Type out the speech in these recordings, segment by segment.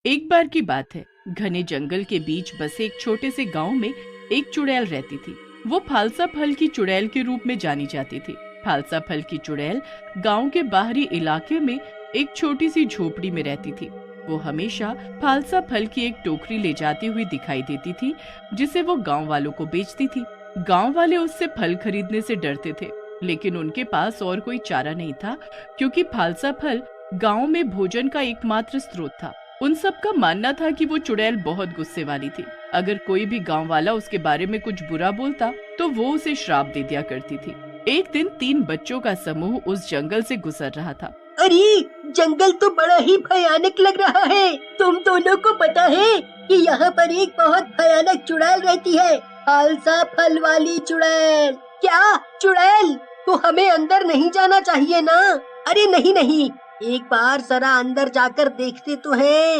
एक बार की बात है, घने जंगल के बीच बसे एक छोटे से गांव में एक चुड़ैल रहती थी। वो फालसा फल की चुड़ैल के रूप में जानी जाती थी। फालसा फल की चुड़ैल गांव के बाहरी इलाके में एक छोटी सी झोपड़ी में रहती थी। वो हमेशा फालसा फल की एक टोकरी ले जाती हुई दिखाई देती थी, जिसे वो गांव वालों को बेचती थी। गांव वाले उससे फल खरीदने से डरते थे, लेकिन उनके पास और कोई चारा नहीं था, क्योंकि फालसा फल गांव में भोजन का एकमात्र स्रोत था। उन सब का मानना था कि वो चुड़ैल बहुत गुस्से वाली थी। अगर कोई भी गांव वाला उसके बारे में कुछ बुरा बोलता तो वो उसे श्राप दे दिया करती थी। एक दिन 3 बच्चों का समूह उस जंगल से गुजर रहा था। अरे, जंगल तो बड़ा ही भयानक लग रहा है। तुम दोनों को पता है कि यहाँ पर एक बहुत भयानक चुड़ैल रहती है, फालसा फल वाली चुड़ैल। क्या चुड़ैल? तो हमें अंदर नहीं जाना चाहिए ना? अरे नहीं नहीं, एक बार जरा अंदर जाकर देखते तो हैं,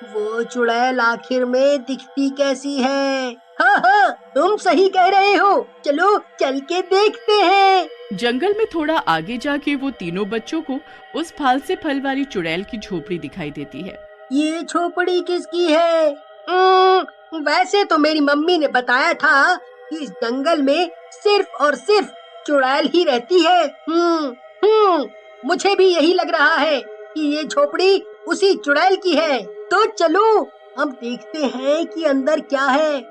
वो चुड़ैल आखिर में दिखती कैसी है। हाँ हाँ, तुम सही कह रहे हो, चलो चल के देखते हैं। जंगल में थोड़ा आगे जाके वो तीनों बच्चों को उस फालसे फल वाली चुड़ैल की झोपड़ी दिखाई देती है। ये झोपड़ी किसकी है? वैसे तो मेरी मम्मी ने बताया था कि इस जंगल में सिर्फ और सिर्फ चुड़ैल ही रहती है। मुझे भी यही लग रहा है कि ये झोपड़ी उसी चुड़ैल की है। तो चलो हम देखते हैं कि अंदर क्या है।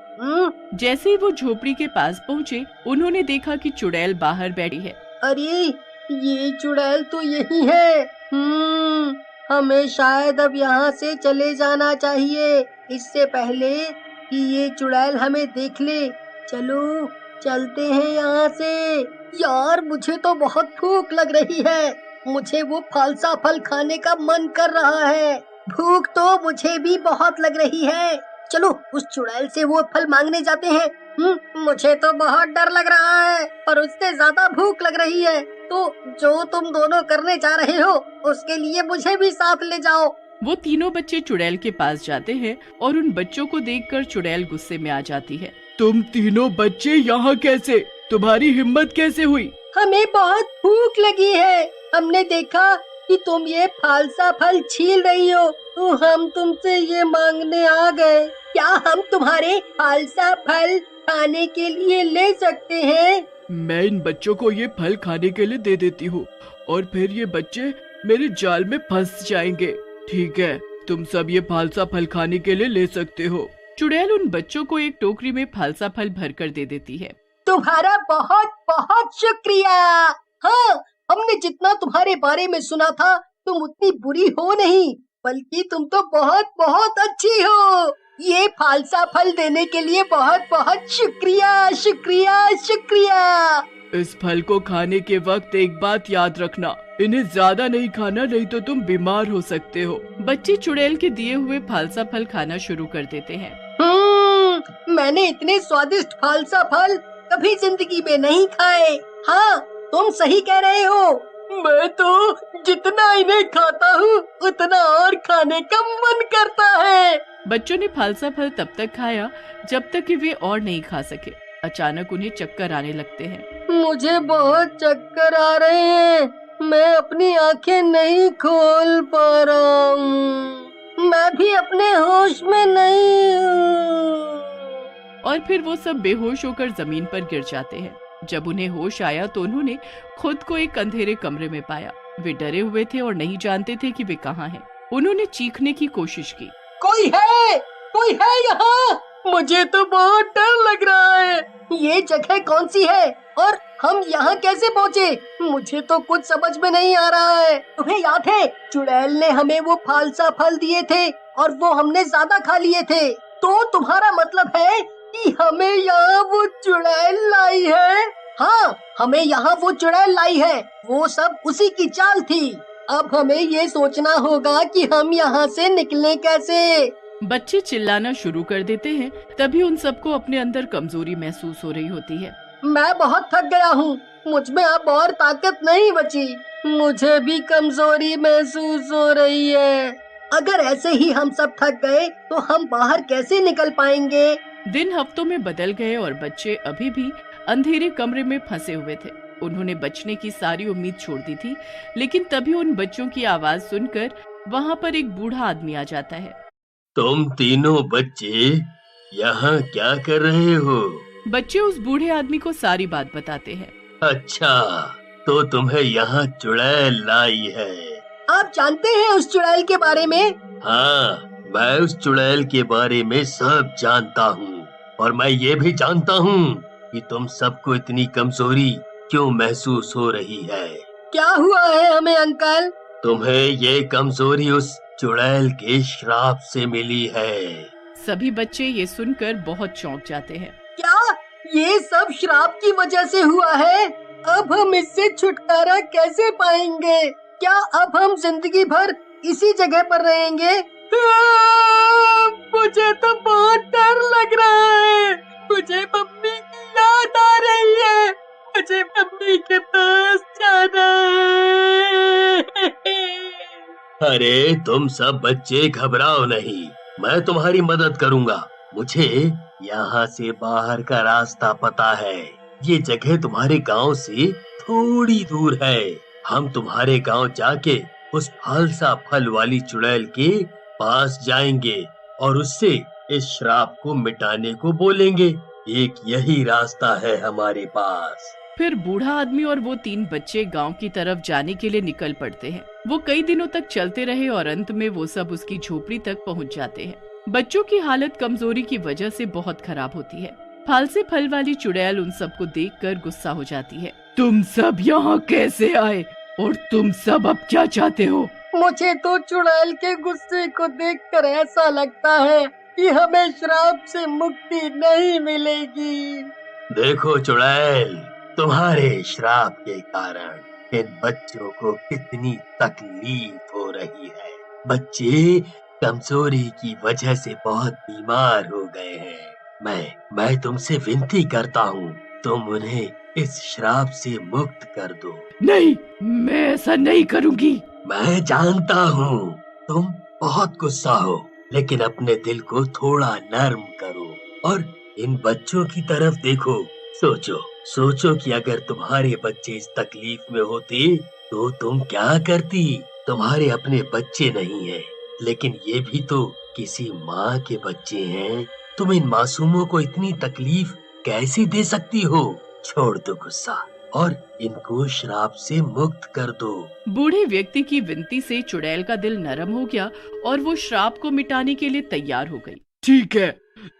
जैसे ही वो झोपड़ी के पास पहुँचे, उन्होंने देखा कि चुड़ैल बाहर बैठी है। अरे, ये चुड़ैल तो यही है। हमें शायद अब यहाँ से चले जाना चाहिए, इससे पहले कि ये चुड़ैल हमें देख ले। चलो चलते हैं यहाँ से। यार, मुझे तो बहुत भूख लग रही है। मुझे वो फालसा फल खाने का मन कर रहा है। भूख तो मुझे भी बहुत लग रही है। चलो उस चुड़ैल से वो फल मांगने जाते हैं। मुझे तो बहुत डर लग रहा है और उससे ज्यादा भूख लग रही है। तो जो तुम दोनों करने जा रहे हो, उसके लिए मुझे भी साथ ले जाओ। वो तीनों बच्चे चुड़ैल के पास जाते हैं और उन बच्चों को देखकर चुड़ैल गुस्से में आ जाती है। तुम तीनों बच्चे यहाँ कैसे? तुम्हारी हिम्मत कैसे हुई? हमें बहुत भूख लगी है। हमने देखा कि तुम ये फालसा फल छील रही हो, तो हम तुमसे ये मांगने आ गए। क्या हम तुम्हारे फालसा फल खाने के लिए ले सकते हैं? मैं इन बच्चों को ये फल खाने के लिए दे देती हूँ और फिर ये बच्चे मेरे जाल में फंस जाएंगे। ठीक है, तुम सब ये फालसा फल खाने के लिए ले सकते हो। चुड़ैल उन बच्चों को एक टोकरी में फालसा फल भरकर दे देती है। तुम्हारा बहुत बहुत शुक्रिया। हाँ, हमने जितना तुम्हारे बारे में सुना था, तुम उतनी बुरी हो नहीं, बल्कि तुम तो बहुत बहुत अच्छी हो। ये फालसा फल देने के लिए बहुत बहुत शुक्रिया शुक्रिया शुक्रिया। इस फल को खाने के वक्त एक बात याद रखना, इन्हें ज्यादा नहीं खाना, नहीं तो तुम बीमार हो सकते हो। बच्चे चुड़ैल के दिए हुए फालसा फल खाना शुरू कर देते हैं। मैंने इतने स्वादिष्ट फालसा फल कभी जिंदगी में नहीं खाए। हाँ, तुम सही कह रहे हो। मैं तो जितना इन्हें खाता हूँ, उतना और खाने का मन करता है। बच्चों ने फालसा फल तब तक खाया जब तक कि वे और नहीं खा सके। अचानक उन्हें चक्कर आने लगते हैं। मुझे बहुत चक्कर आ रहे हैं। मैं अपनी आंखें नहीं खोल पा रहा हूँ। मैं भी अपने होश में नहीं हूँ। और फिर वो सब बेहोश होकर जमीन पर गिर जाते हैं। जब उन्हें होश आया तो उन्होंने खुद को एक अंधेरे कमरे में पाया। वे डरे हुए थे और नहीं जानते थे कि वे कहाँ हैं। उन्होंने चीखने की कोशिश की। कोई है यहाँ? मुझे तो बहुत डर लग रहा है। ये जगह कौन सी है और हम यहाँ कैसे पहुँचे? मुझे तो कुछ समझ में नहीं आ रहा है। तुम्हें याद है, चुड़ैल ने हमें वो फालसा फल दिए थे और वो हमने ज्यादा खा लिए थे। तो तुम्हारा मतलब है कि हमें यहाँ वो चुड़ैल लाई है? हाँ, हमें यहाँ वो चुड़ैल लाई है। वो सब उसी की चाल थी। अब हमें ये सोचना होगा कि हम यहाँ से निकलें कैसे। बच्चे चिल्लाना शुरू कर देते हैं। तभी उन सबको अपने अंदर कमजोरी महसूस हो रही होती है। मैं बहुत थक गया हूँ, मुझ में अब और ताकत नहीं बची। मुझे भी कमजोरी महसूस हो रही है। अगर ऐसे ही हम सब थक गए तो हम बाहर कैसे निकल पाएंगे? दिन हफ्तों में बदल गए और बच्चे अभी भी अंधेरे कमरे में फंसे हुए थे। उन्होंने बचने की सारी उम्मीद छोड़ दी थी, लेकिन तभी उन बच्चों की आवाज सुनकर वहाँ पर एक बूढ़ा आदमी आ जाता है। तुम तीनों बच्चे यहाँ क्या कर रहे हो? बच्चे उस बूढ़े आदमी को सारी बात बताते हैं। अच्छा, तो तुम्हें यहाँ चुड़ैल लाई है। आप जानते हैं उस चुड़ैल के बारे में? हाँ, मैं उस चुड़ैल के बारे में सब जानता हूँ और मैं ये भी जानता हूँ कि तुम सबको इतनी कमजोरी क्यों महसूस हो रही है। क्या हुआ है हमें अंकल? तुम्हें ये कमजोरी उस चुड़ैल के श्राप से मिली है। सभी बच्चे ये सुनकर बहुत चौंक जाते हैं। क्या ये सब श्राप की वजह से हुआ है? अब हम इससे छुटकारा कैसे पाएंगे? क्या अब हम जिंदगी भर इसी जगह पर रहेंगे? मुझे तो बहुत डर लग रहा है। मुझे मम्मी की याद आ रही है। मुझे मम्मी के पास जाना है। अरे तुम सब बच्चे घबराओ नहीं, मैं तुम्हारी मदद करूंगा। मुझे यहाँ से बाहर का रास्ता पता है। ये जगह तुम्हारे गांव से थोड़ी दूर है। हम तुम्हारे गांव जाके उस फालसा फल वाली चुड़ैल के पास जाएंगे और उससे इस श्राप को मिटाने को बोलेंगे। एक यही रास्ता है हमारे पास। फिर बूढ़ा आदमी और वो 3 बच्चे गांव की तरफ जाने के लिए निकल पड़ते हैं। वो कई दिनों तक चलते रहे और अंत में वो सब उसकी झोपड़ी तक पहुंच जाते हैं। बच्चों की हालत कमजोरी की वजह से बहुत खराब होती है। फालसे फल वाली चुड़ैल उन सबको देखकर गुस्सा हो जाती है। तुम सब यहाँ कैसे आए और तुम सब अब क्या चाहते हो? मुझे तो चुड़ैल के गुस्से को देखकर ऐसा लगता है कि हमें श्राप से मुक्ति नहीं मिलेगी। देखो चुड़ैल, तुम्हारे श्राप के कारण इन बच्चों को कितनी तकलीफ हो रही है। बच्चे कमजोरी की वजह से बहुत बीमार हो गए हैं। मैं तुमसे विनती करता हूँ, तुम उन्हें इस श्राप से मुक्त कर दो। नहीं, मैं ऐसा नहीं करूँगी। मैं जानता हूँ तुम बहुत गुस्सा हो, लेकिन अपने दिल को थोड़ा नर्म करो और इन बच्चों की तरफ देखो। सोचो कि अगर तुम्हारे बच्चे इस तकलीफ में होते तो तुम क्या करती? तुम्हारे अपने बच्चे नहीं हैं, लेकिन ये भी तो किसी माँ के बच्चे हैं। तुम इन मासूमों को इतनी तकलीफ कैसे दे सकती हो? छोड़ दो गुस्सा और इनको श्राप से मुक्त कर दो। बूढ़े व्यक्ति की विनती से चुड़ैल का दिल नरम हो गया और वो श्राप को मिटाने के लिए तैयार हो गई। ठीक है,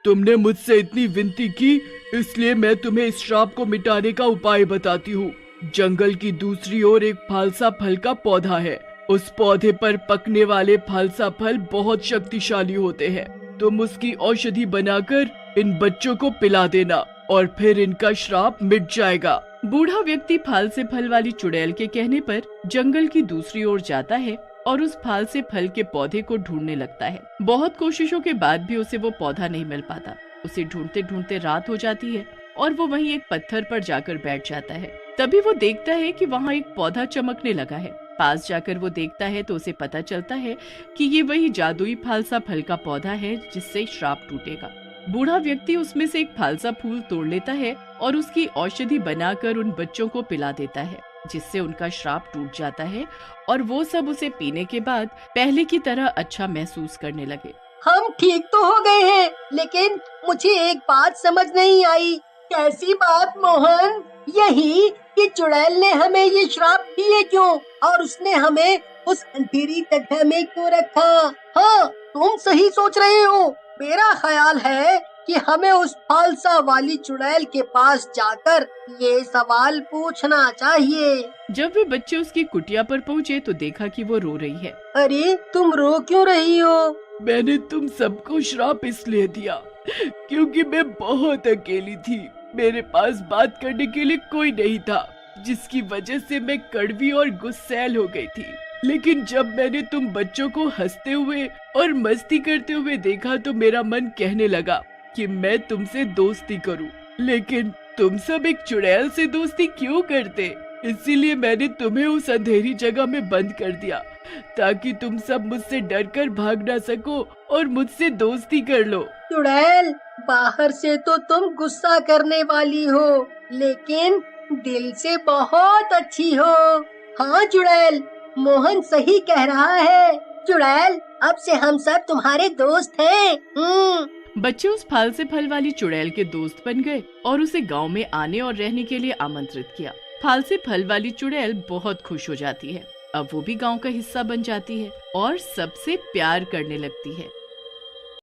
तुमने मुझसे इतनी विनती की, इसलिए मैं तुम्हें इस श्राप को मिटाने का उपाय बताती हूँ। जंगल की दूसरी ओर एक फालसा फल का पौधा है। उस पौधे पर पकने वाले फालसा फल बहुत शक्तिशाली होते हैं। तुम उसकी औषधि बनाकर इन बच्चों को पिला देना और फिर इनका श्राप मिट जाएगा। बूढ़ा व्यक्ति फालसे फल वाली चुड़ैल के कहने पर जंगल की दूसरी ओर जाता है और उस फालसे फल के पौधे को ढूंढने लगता है। बहुत कोशिशों के बाद भी उसे वो पौधा नहीं मिल पाता। उसे ढूंढते ढूंढते रात हो जाती है और वो वहीं एक पत्थर पर जाकर बैठ जाता है। तभी वो देखता है कि वहाँ एक पौधा चमकने लगा है। पास जाकर वो देखता है तो उसे पता चलता है कि ये वही जादुई फालसा फल का पौधा है जिससे श्राप टूटेगा। बूढ़ा व्यक्ति उसमें से एक फालसा फूल तोड़ लेता है और उसकी औषधि बनाकर उन बच्चों को पिला देता है, जिससे उनका श्राप टूट जाता है और वो सब उसे पीने के बाद पहले की तरह अच्छा महसूस करने लगे। हम ठीक तो हो गए हैं, लेकिन मुझे एक बात समझ नहीं आई। कैसी बात मोहन? यही कि चुड़ैल ने हमें ये श्राप दिए क्यों और उसने हमें उस अंधेरी जगह में क्यों रखा? हाँ, तुम सही सोच रहे हो। मेरा ख्याल है कि हमें उस फालसा वाली चुड़ैल के पास जाकर ये सवाल पूछना चाहिए। जब वे बच्चे उसकी कुटिया पर पहुँचे तो देखा कि वो रो रही है। अरे तुम रो क्यों रही हो? मैंने तुम सबको श्राप इसलिए दिया क्योंकि मैं बहुत अकेली थी। मेरे पास बात करने के लिए कोई नहीं था, जिसकी वजह से मैं कड़वी और गुस्सैल हो गई थी। लेकिन जब मैंने तुम बच्चों को हंसते हुए और मस्ती करते हुए देखा तो मेरा मन कहने लगा कि मैं तुमसे दोस्ती करूं। लेकिन तुम सब एक चुड़ैल से दोस्ती क्यों करते? इसीलिए मैंने तुम्हें उस अंधेरी जगह में बंद कर दिया ताकि तुम सब मुझसे डरकर भाग ना सको और मुझसे दोस्ती कर लो। चुड़ैल, बाहर से तो तुम गुस्सा करने वाली हो, लेकिन दिल से बहुत अच्छी हो। हाँ चुड़ैल, मोहन सही कह रहा है। चुड़ैल, अब से हम सब तुम्हारे दोस्त हैं। बच्चे उस फल से फल वाली चुड़ैल के दोस्त बन गए और उसे गांव में आने और रहने के लिए आमंत्रित किया। फल से फल वाली चुड़ैल बहुत खुश हो जाती है। अब वो भी गांव का हिस्सा बन जाती है और सबसे प्यार करने लगती है।